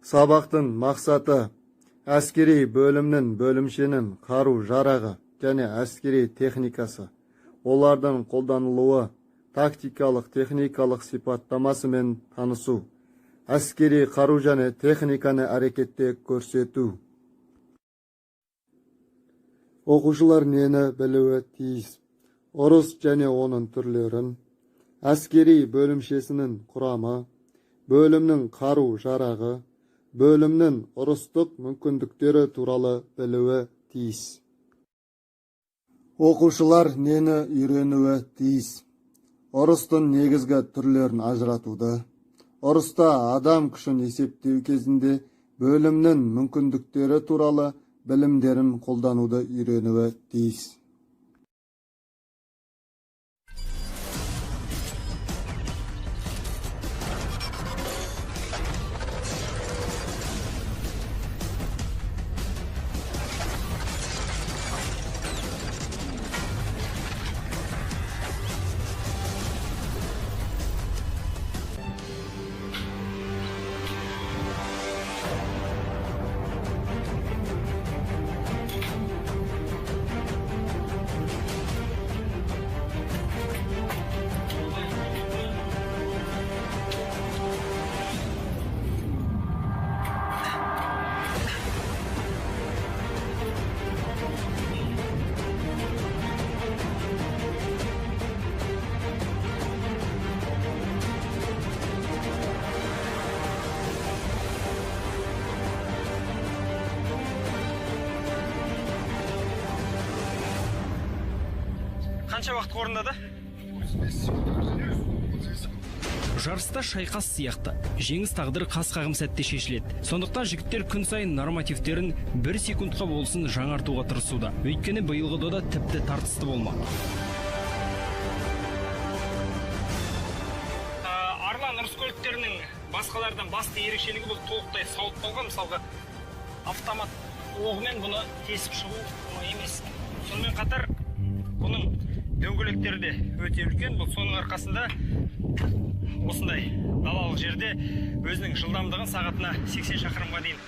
Сабақтың мақсаты әскери бөлімнің бөлімшенің қару-жарағы және әскери техникасы, олардың қолданылуы, тактикалық техникалық сипаттамасымен танысу, әскери қару және техниканы әрекетте көрсету. Оқушылар нені білуі тиіс? Ұрыс және оның түрлерін, әскери бөлімшесінің құрамы, бөлімнің қару-жарағы, бөлімнің ұрыстық мүмкіндіктері туралы білуі тиіс. Оқушылар нені үйренуі тиіс? Ұрыстың негізгі түрлерін ажыратуды, ұрыста адам күшін есептеу кезінде бөлімнің мүмкіндіктері туралы білімдерін қолдануды үйренуі тиіс. Қанша уақыт орындады? Жарыста шайқас сияқты. Жеңіс тағдыры қас қағым сәтте шешіледі. Сондықтан жігіттер күн сайын нормативтерін 1 секундқа болсын жаңартуға тырысуда. Өйткені биылғы дода тіпті тартысты болмақ. Арлан ұрыс көліктерінің басқалардан басты ерекшелігі бұл толықтай сауытталған. Мысалға, автомат оғымен бұны тесіп шығу емес. Сонымен қатар бұның дөңгелектері де өте үлкен. Бұл соның арқасында осындай далалық жерде өзінің жылдамдығын сағатына 80 шақырымға дейін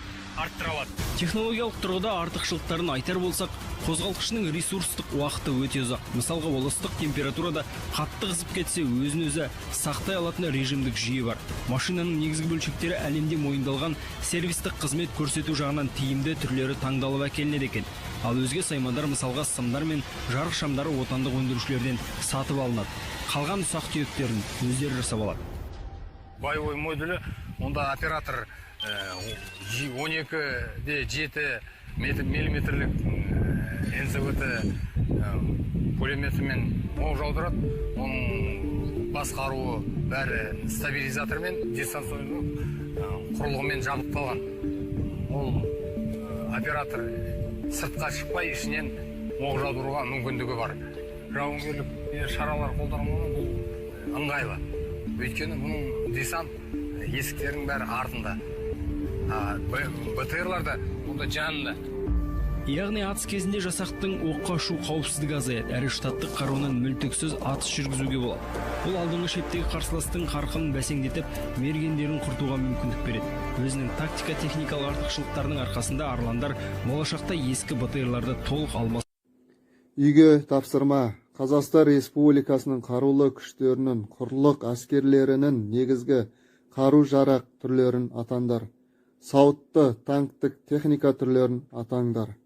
арттыра алады. Технологиялық тұрғыда артықшылықтарын айтар болсақ, қозғалтқышының ресурстық уақыты өте ұзақ. Мысалға, ол ыстық температурада қатты қызып кетсе, өзін-өзі сақтай алатын режимдік жүйе бар. Машинаның негізгі бөлшектері әлемде мойындалған сервистік қызмет көрсету жағынан тиімді түрлері таңдалып әкелінеді екен. Ал өзге саймандар, мысалға сымдар мен жарық шамдары отандық өндірушілерден сатып алынады. Қалған ұсақ түйектерін өздері жасап алады. Боевой модулі, онда оператор 12-7 миллиметрлік НЗВТ пулеметімен оқ жаудырады. Оның басқаруы бәрі стабилизатормен, дистанционерлік құрылғымен жабдықталған. Ол оператор сыртқа шықпай, ішінен оқ жаудыруға мүмкіндігі бар. Жауынгерлік шаралар қолдануы бұл ыңғайлы. Өйткені бұның десант есіктерінің бәрі артында. БТРларда онда жанында. Яғни атыс кезінде жасақтың оққа ұшу қауіпсіздігі азаяды, әрі штаттық қаруынан мүлтіксіз атыс жүргізуге болады. Бұл алдыңғы шептегі қарсыластың қарқынын бәсеңдетіп, мергендерін құртуға мүмкіндік береді. Өзінің тактика-техникалық артықшылықтарының арқасында арландар болашақта ескі БТРларды толық алмас. Үйге тапсырма. Қазақстан Республикасының қарулы күштерінің құрлық әскерлерінің негізгі қару-жарақ түрлерін атаңдар. Сауытты танктік техника түрлерін атаңдар.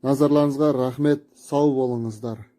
Назарларыңызға рахмет, сау болыңыздар.